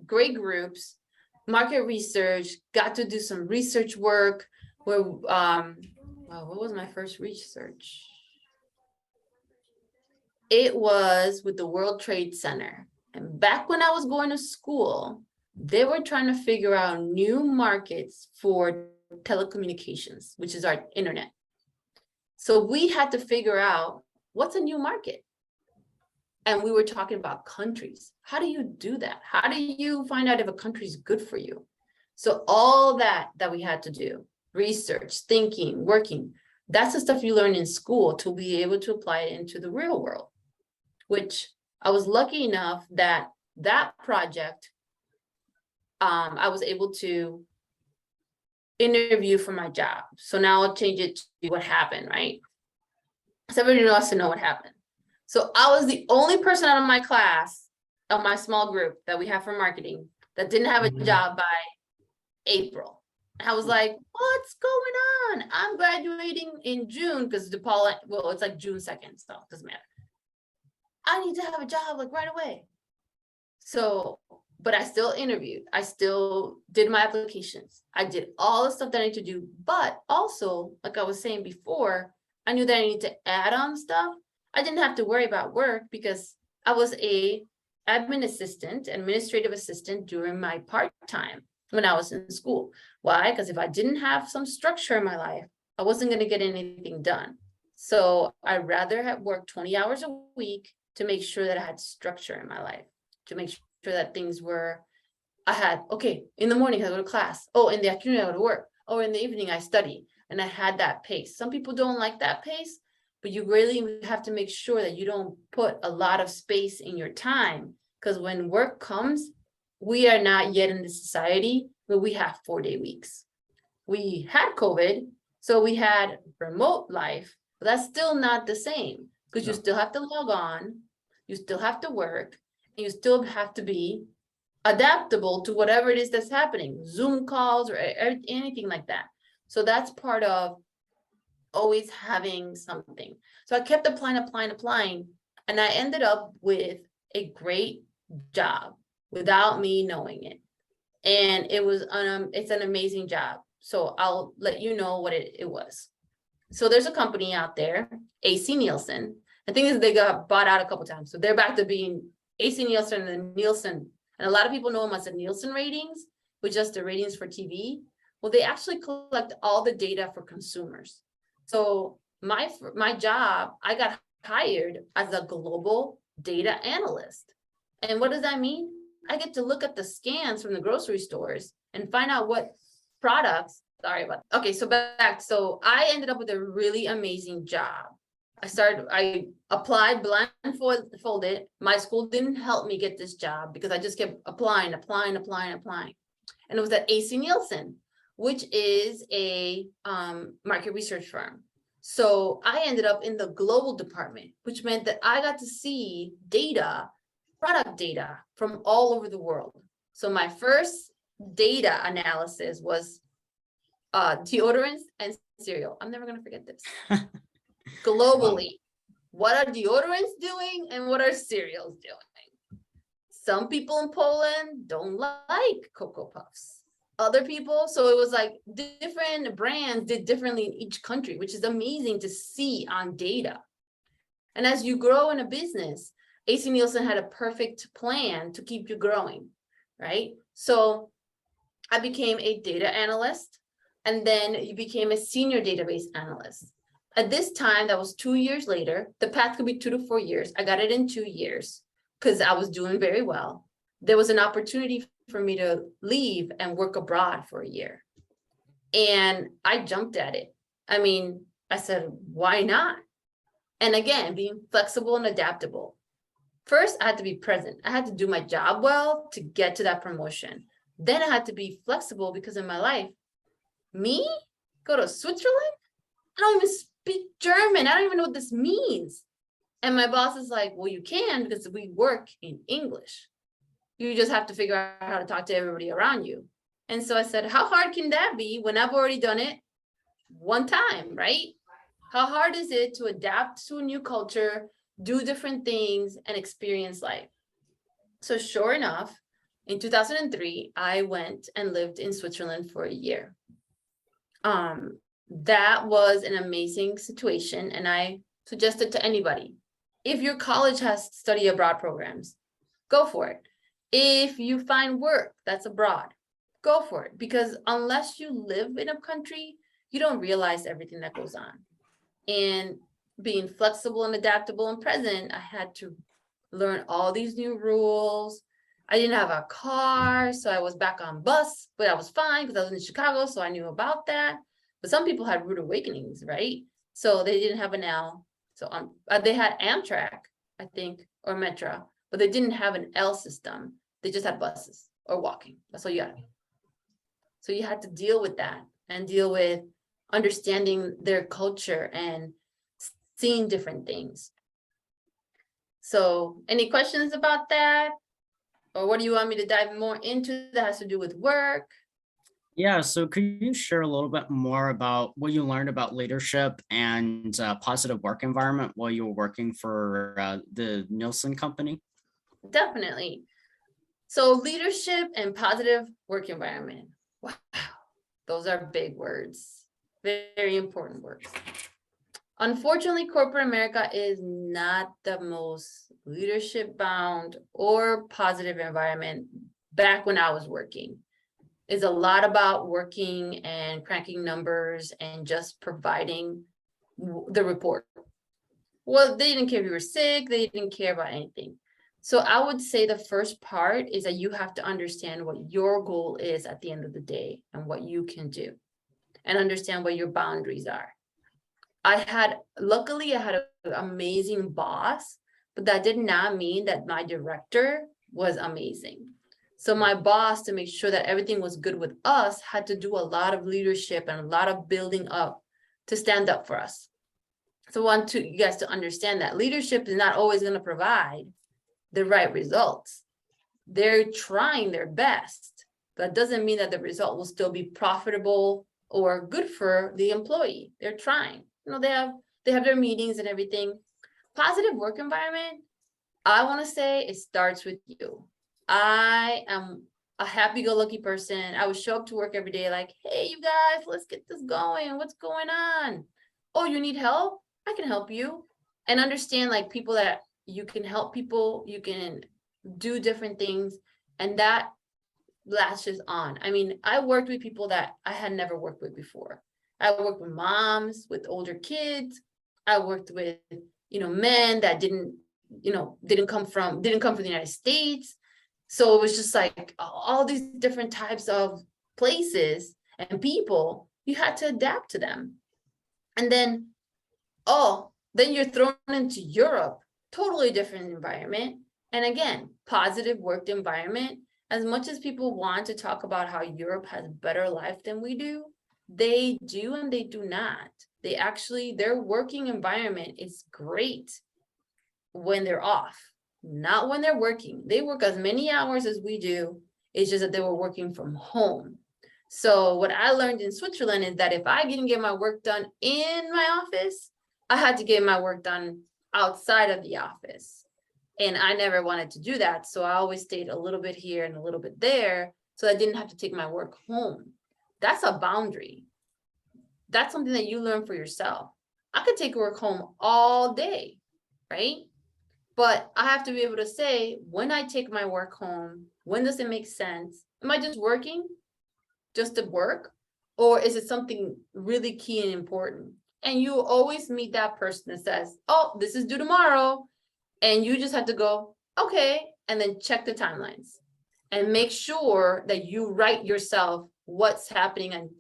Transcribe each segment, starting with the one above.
great groups, market research, got to do some research work where, well, what was my first research? It was with the World Trade Center. And back when I was going to school, they were trying to figure out new markets for telecommunications, which is our internet. So we had to figure out what's a new market. And we were talking about countries. How do you do that? How do you find out if a country is good for you? So all that we had to do, research, thinking, working, that's the stuff you learn in school to be able to apply it into the real world, which I was lucky enough that project, I was able to interview for my job. So now I'll change it to what happened, right? So everybody wants to know what happened. So I was the only person out of my class, of my small group that we have for marketing, that didn't have a job by April. I was like, what's going on? I'm graduating in June because DePaul, well, it's like June 2nd, so it doesn't matter. I need to have a job like right away. So, but I still interviewed. I still did my applications. I did all the stuff that I need to do. But also, like I was saying before, I knew that I needed to add on stuff. I didn't have to worry about work because I was a administrative assistant during my part-time when I was in school. Why? Because if I didn't have some structure in my life, I wasn't going to get anything done. So I'd rather have worked 20 hours a week to make sure that I had structure in my life, to make sure that things were, I had, okay, in the morning I go to class. Oh, in the afternoon I go to work. Oh, in the evening I study. And I had that pace. Some people don't like that pace, but you really have to make sure that you don't put a lot of space in your time. Because when work comes, we are not yet in the society where we have 4-day weeks. We had COVID, so we had remote life, but that's still not the same because you still have to log on, you still have to work, and you still have to be adaptable to whatever it is that's happening, Zoom calls or anything like that. So that's part of always having something. So I kept applying, and I ended up with a great job without me knowing it. And it was it's an amazing job. So I'll let you know what it was. So there's a company out there, AC Nielsen. I think they got bought out a couple times. So they're back to being AC Nielsen and Nielsen. And a lot of people know them as the Nielsen ratings, which is the ratings for TV. Well, they actually collect all the data for consumers. So my job, I got hired as a global data analyst. And what does that mean? I get to look at the scans from the grocery stores and find out what products, okay, so back, so I ended up with a really amazing job. I applied blindfolded. My school didn't help me get this job because I just kept applying. And it was at AC Nielsen, which is a market research firm. So I ended up in the global department, which meant that I got to see data, product data from all over the world. So my first data analysis was deodorants and cereal. I'm never going to forget this. Globally, what are deodorants doing and what are cereals doing? Some people in Poland don't like Cocoa Puffs. Other people, so it was like different brands did differently in each country, which is amazing to see on data. And as you grow in a business, AC Nielsen had a perfect plan to keep you growing, right? So I became a data analyst, and then you became a senior database analyst. At this time, that was 2 years later. The path could be 2 to 4 years. I got it in 2 years because I was doing very well. There was an opportunity for me to leave and work abroad for a year. And I jumped at it. I mean, I said, why not? And again, being flexible and adaptable. First, I had to be present. I had to do my job well to get to that promotion. Then I had to be flexible because in my life, me go to Switzerland? I don't even speak German. I don't even know what this means. And my boss is like, well, you can because we work in English. You just have to figure out how to talk to everybody around you. And so I said, how hard can that be when I've already done it one time, right? How hard is it to adapt to a new culture, do different things, and experience life? So sure enough, in 2003, I went and lived in Switzerland for a year. That was an amazing situation, and I suggest it to anybody. If your college has study abroad programs, go for it. If you find work that's abroad, go for it, because unless you live in a country, you don't realize everything that goes on. And being flexible and adaptable and present, I had to learn all these new rules. I didn't have a car, so I was back on bus, but I was fine because I was in Chicago, so I knew about that. But some people had rude awakenings, right? So they didn't have an L. So they had Amtrak, I think, or Metro, but they didn't have an L system. They just had buses or walking. That's all you got. So you had to deal with that and deal with understanding their culture and seeing different things. So any questions about that? Or what do you want me to dive more into that has to do with work? Yeah, so could you share a little bit more about what you learned about leadership and positive work environment while you were working for the Nielsen company? Definitely. So leadership and positive work environment. Wow, those are big words, very important words. Unfortunately, corporate America is not the most leadership bound or positive environment back when I was working. It's a lot about working and cranking numbers and just providing the report. Well, they didn't care if you were sick, they didn't care about anything. So I would say the first part is that you have to understand what your goal is at the end of the day and what you can do, and understand what your boundaries are. Luckily, I had an amazing boss, but that did not mean that my director was amazing. So my boss, to make sure that everything was good with us, had to do a lot of leadership and a lot of building up to stand up for us. So I want you guys to understand that leadership is not always going to provide the right results. They're trying their best. That doesn't mean that the result will still be profitable or good for the employee. They're trying. You know, they have their meetings and everything. Positive work environment, I want to say it starts with you. I am a happy-go-lucky person. I would show up to work every day like, hey, you guys, let's get this going. What's going on? Oh, you need help? I can help you. And understand like people that you can help people, you can do different things, and that lashes on. I mean, I worked with people that I had never worked with before. I worked with moms with older kids. I worked with, men that didn't come from the United States. So it was just like all these different types of places and people, you had to adapt to them. And then, then you're thrown into Europe, totally different environment. And again, positive work environment. As much as people want to talk about how Europe has a better life than we do, they do and they do not. Their working environment is great when they're off, not when they're working. They work as many hours as we do. It's just that they were working from home. So what I learned in Switzerland is that if I didn't get my work done in my office, I had to get my work done outside of the office. And I never wanted to do that. So I always stayed a little bit here and a little bit there, so I didn't have to take my work home. That's a boundary. That's something that you learn for yourself. I could take work home all day, right? But I have to be able to say, when I take my work home, when does it make sense? Am I just working just to work? Or is it something really key and important? And you always meet that person that says, oh, this is due tomorrow. And you just have to go, okay, and then check the timelines and make sure that you write yourself what's happening. And,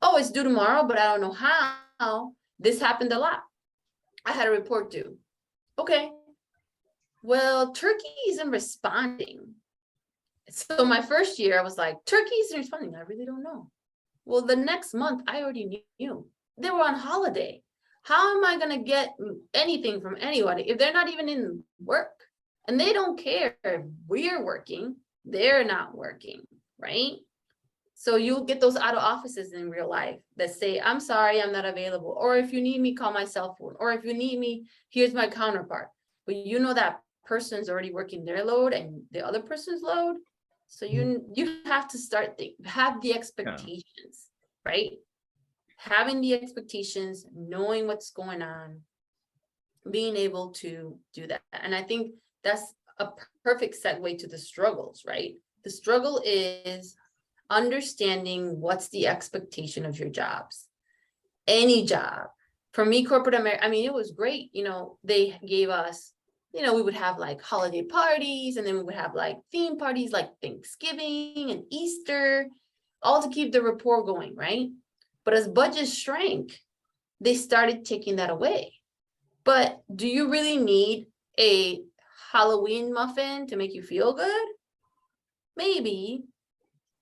oh, it's due tomorrow, but I don't know how. This happened a lot. I had a report due. Okay. Well, Turkey isn't responding. So my first year, I was like, Turkey isn't responding. I really don't know. Well, the next month, I already knew. They were on holiday. How am I going to get anything from anybody if they're not even in work? And they don't care if we're working, they're not working, right? So you'll get those out of offices in real life that say, I'm sorry, I'm not available. Or if you need me, call my cell phone. Or if you need me, here's my counterpart. But you know that person's already working their load and the other person's load. So you have to have the Yeah. expectations, right? Having the expectations, knowing what's going on, being able to do that. And I think that's a perfect segue to the struggles, right? The struggle is understanding what's the expectation of your jobs. Any job. For me, corporate America, I mean, it was great. They gave us, we would have like holiday parties, and then we would have like theme parties like Thanksgiving and Easter, all to keep the rapport going, right? But as budgets shrank, they started taking that away. But do you really need a Halloween muffin to make you feel good? Maybe,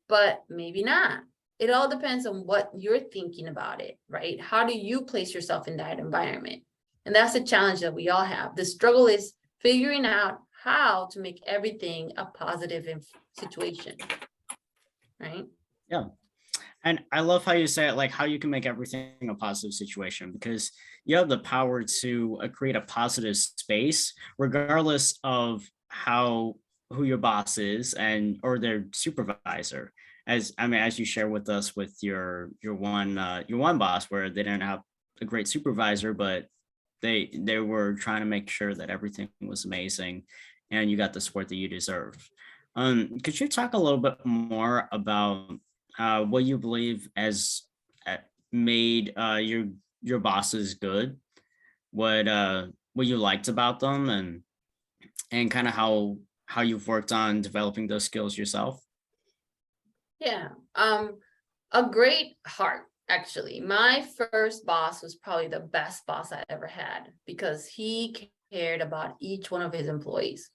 but maybe not. It all depends on what you're thinking about it, right? How do you place yourself in that environment? And that's the challenge that we all have. The struggle is figuring out how to make everything a positive situation, right? Yeah. And I love how you say it, like how you can make everything a positive situation, because you have the power to create a positive space, regardless of who your boss is and or their supervisor. As you share with us with your one boss, where they didn't have a great supervisor, but they were trying to make sure that everything was amazing, and you got the support that you deserve. Could you talk a little bit more about what you believe has made your bosses good, what you liked about them, and kind of how you've worked on developing those skills yourself? Yeah. A great heart, actually. My first boss was probably the best boss I ever had because he cared about each one of his employees.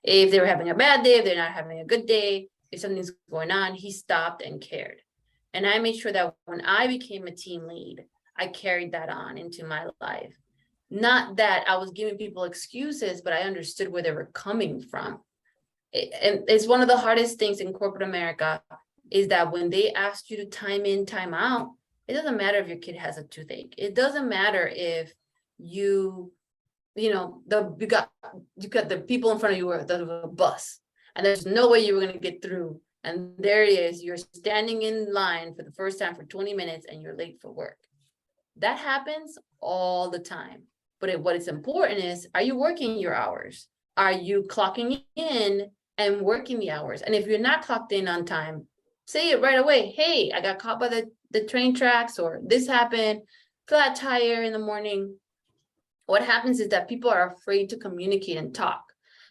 If they were having a bad day, if they're not having a good day, if something's going on, he stopped and cared. And I made sure that when I became a team lead, I carried that on into my life. Not that I was giving people excuses, but I understood where they were coming from. And it's one of the hardest things in corporate America is that when they ask you to time in, time out, it doesn't matter if your kid has a toothache. It doesn't matter if you, you got the people in front of you are the bus, and there's no way you were going to get through. And there it is, you're standing in line for the first time for 20 minutes and you're late for work. That happens all the time. But what is important is, are you working your hours? Are you clocking in and working the hours? And if you're not clocked in on time, say it right away. Hey, I got caught by the train tracks, or this happened, flat tire in the morning. What happens is that people are afraid to communicate and talk.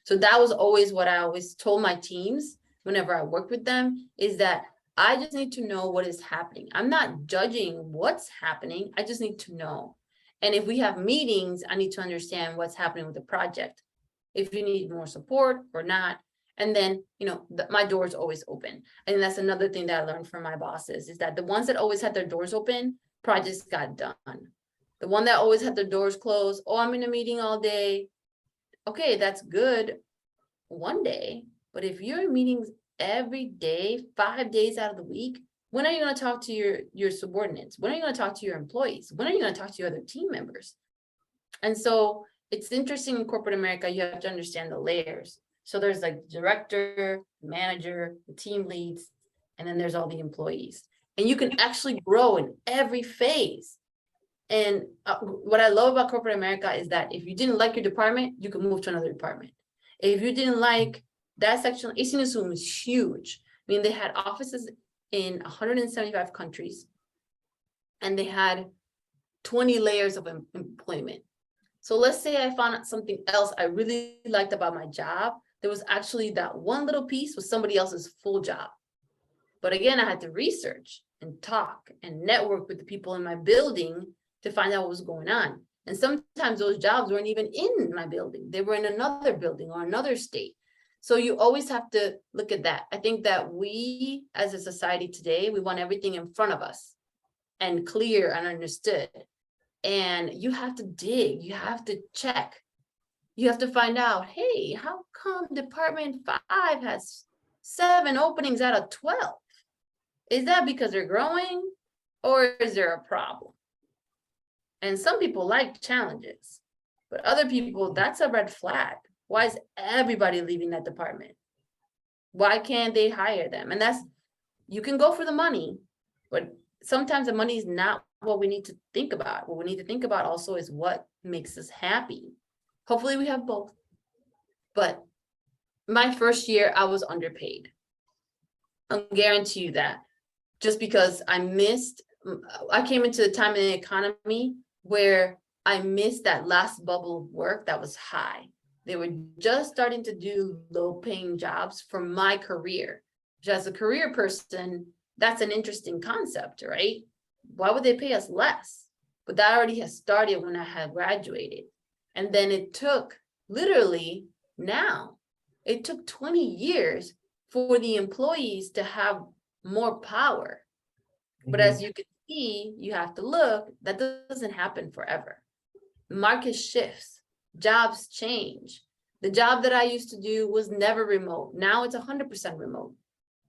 So that was always what I always told my teams whenever I worked with them, is that I just need to know what is happening. I'm not judging what's happening. I just need to know. And if we have meetings, I need to understand what's happening with the project, if you need more support or not. And then, my door is always open. And that's another thing that I learned from my bosses, is that the ones that always had their doors open, projects got done. The one that always had their doors closed, oh, I'm in a meeting all day. Okay, that's good one day. But if you're in meetings every day, 5 days out of the week, when are you going to talk to your subordinates? When are you going to talk to your employees? When are you going to talk to your other team members? And so it's interesting in corporate America, you have to understand the layers. So there's like director, manager, the team leads, and then there's all the employees. And you can actually grow in every phase. And what I love about corporate America is that if you didn't like your department, you can move to another department. If you didn't like that section, ACNSUM was huge. I mean, they had offices in 175 countries, and they had 20 layers of employment. So let's say I found out something else I really liked about my job. There was actually that one little piece was somebody else's full job. But again, I had to research and talk and network with the people in my building to find out what was going on. And sometimes those jobs weren't even in my building. They were in another building or another state. So you always have to look at that. I think that we, as a society today, we want everything in front of us and clear and understood. And you have to dig, you have to check. You have to find out, hey, how come Department 5 has 7 openings out of 12? Is that because they're growing, or is there a problem? And some people like challenges, but other people, that's a red flag. Why is everybody leaving that department? Why can't they hire them? And that's, you can go for the money, but sometimes the money is not what we need to think about. What we need to think about also is what makes us happy. Hopefully we have both. But my first year, I was underpaid. I'll guarantee you that. Just because I came into the time in the economy where I missed that last bubble of work that was high. They were just starting to do low paying jobs for my career. Which as a career person, that's an interesting concept, right? Why would they pay us less? But that already has started when I had graduated. And then it took literally it took 20 years for the employees to have more power. But as you can see, you have to look, that doesn't happen forever. Market shifts, jobs change. The job that I used to do was never remote. Now it's 100% remote.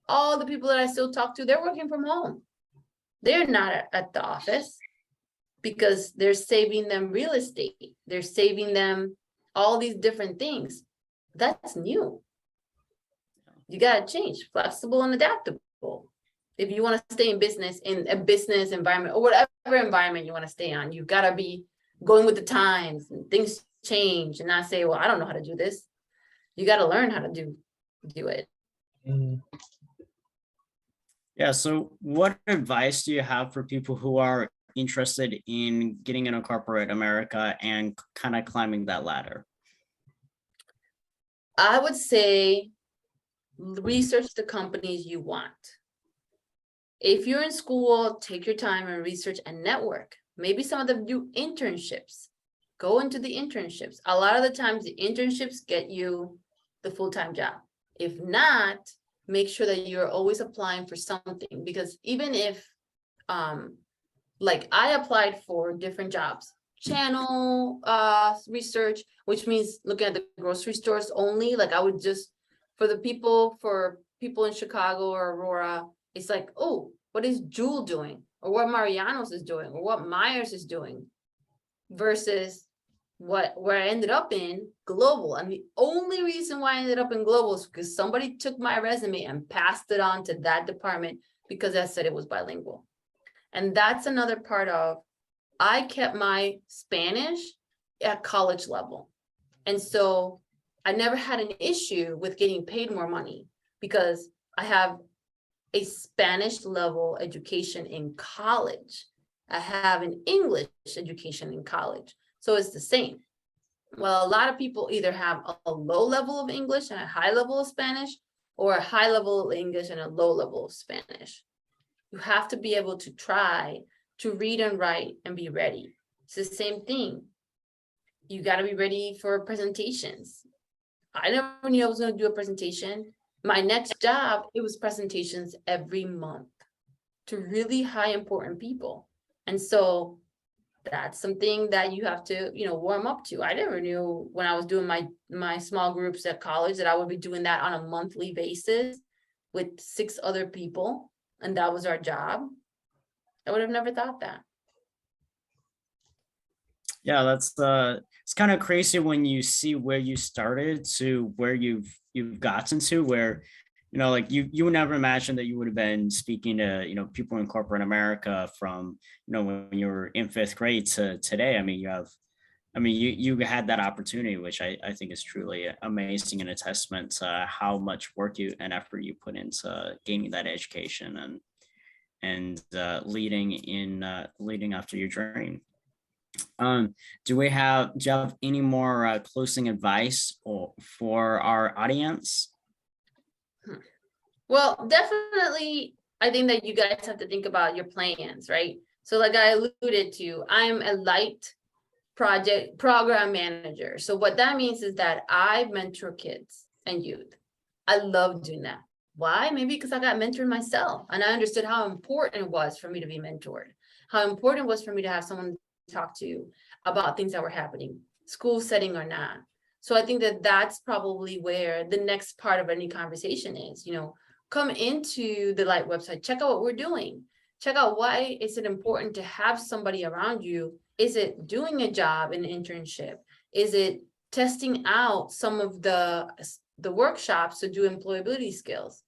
All the people that I still talk to, they're working from home. They're not at the office because they're saving them real estate. They're saving them all these different things. That's new. You got to change, flexible and adaptable. If you want to stay in a business environment or whatever environment you want to stay on, you've got to be going with the times, and things change, and not say, well, I don't know how to do this. You got to learn how to do it. Yeah. So what advice do you have for people who are interested in getting into corporate America and kind of climbing that ladder? I would say research the companies you want. If you're in school, take your time and research and network. Maybe some of them do internships. Go into the internships. A lot of the times the internships get you the full-time job. If not, make sure that you're always applying for something, because even if, like I applied for different jobs, channel research, which means looking at the grocery stores only. Like I would just, for people in Chicago or Aurora, it's like, oh, what is Jewel doing? Or what Mariano's is doing, or what Myers is doing, versus where I ended up in global. And the only reason why I ended up in global is because somebody took my resume and passed it on to that department because I said it was bilingual. And that's another part of, I kept my Spanish at college level. And so I never had an issue with getting paid more money because I have a Spanish level education in college. I have an English education in college. So it's the same. Well, a lot of people either have a low level of English and a high level of Spanish, or a high level of English and a low level of Spanish. You have to be able to try to read and write and be ready. It's the same thing. You got to be ready for presentations. I never knew I was going to do a presentation. My next job, it was presentations every month to really high important people. And so that's something that you have to, warm up to. I never knew when I was doing my small groups at college that I would be doing that on a monthly basis with 6 other people. And that was our job. I would have never thought that. Yeah, that's it's kind of crazy when you see where you started to where you've gotten to, where like you would never imagine that you would have been speaking to people in corporate America from when you were in 5th grade to today. I mean, you had that opportunity, which I think is truly amazing and a testament to how much work and effort you put into gaining that education and leading after your dream. Do you have any more closing advice for our audience? Well, definitely, I think that you guys have to think about your plans, right? So like I alluded to, I'm a light program manager. So what that means is that I mentor kids and youth. I love doing that. Why? Maybe because I got mentored myself and I understood how important it was for me to be mentored, how important it was for me to have someone to talk to about things that were happening, school setting or not. So I think that that's probably where the next part of any conversation is, come into the Light website, check out what we're doing, check out why is it important to have somebody around you. Is it doing a job, an internship? Is it testing out some of the the workshops to do employability skills.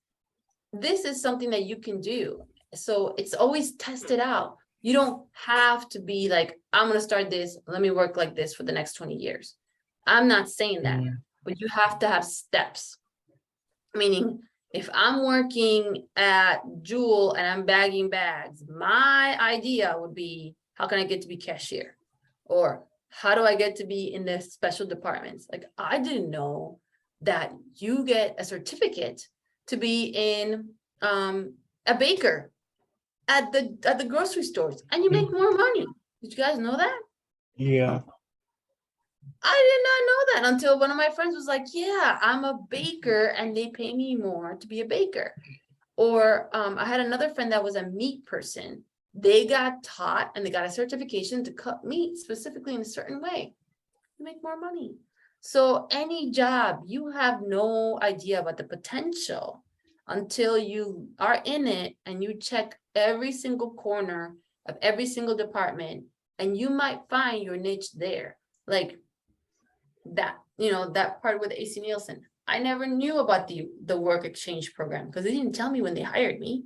This is something that you can do. So it's always tested out. You don't have to be like, I'm going to start this. Let me work like this for the next 20 years. I'm not saying that, but you have to have steps. Meaning, if I'm working at Jewel and I'm bagging bags, my idea would be, how can I get to be cashier? Or how do I get to be in the special departments? Like, I didn't know that you get a certificate to be in a baker at the grocery stores, and you make more money. Did you guys know that? Yeah. I did not know that until one of my friends was like, yeah, I'm a baker and they pay me more to be a baker. Or I had another friend that was a meat person. They got taught and they got a certification to cut meat specifically in a certain way. You make more money. So any job, you have no idea about the potential until you are in it and you check every single corner of every single department, and you might find your niche there. Like that, that part with AC Nielsen. I never knew about the work exchange program because they didn't tell me when they hired me.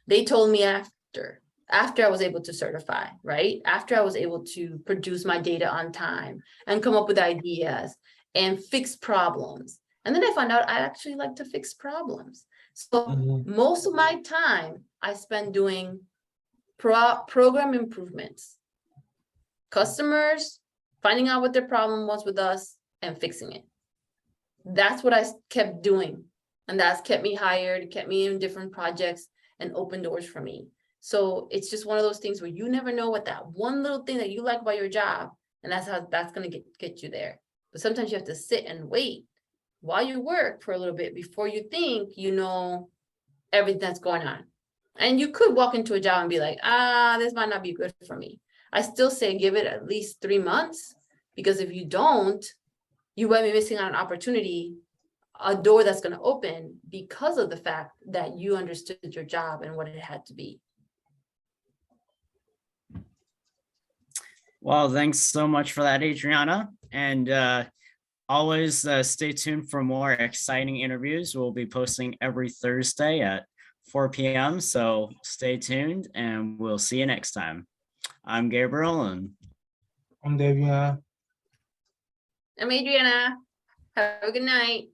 They told me after I was able to certify, right? After I was able to produce my data on time and come up with ideas and fix problems. And then I found out I actually like to fix problems. So most of my time I spend doing program improvements, customers, finding out what their problem was with us and fixing it. That's what I kept doing. And that's kept me hired, kept me in different projects and opened doors for me. So it's just one of those things where you never know what that one little thing that you like about your job, and that's how that's going to get you there. But sometimes you have to sit and wait while you work for a little bit before you think you know everything that's going on. And you could walk into a job and be like, this might not be good for me. I still say give it at least 3 months, because if you don't, you might be missing out on an opportunity, a door that's going to open because of the fact that you understood your job and what it had to be. Well, thanks so much for that, Adriana. And always stay tuned for more exciting interviews. We'll be posting every Thursday at 4 p.m. So stay tuned and we'll see you next time. I'm Gabriel and I'm Devia. I'm Adriana. Have a good night.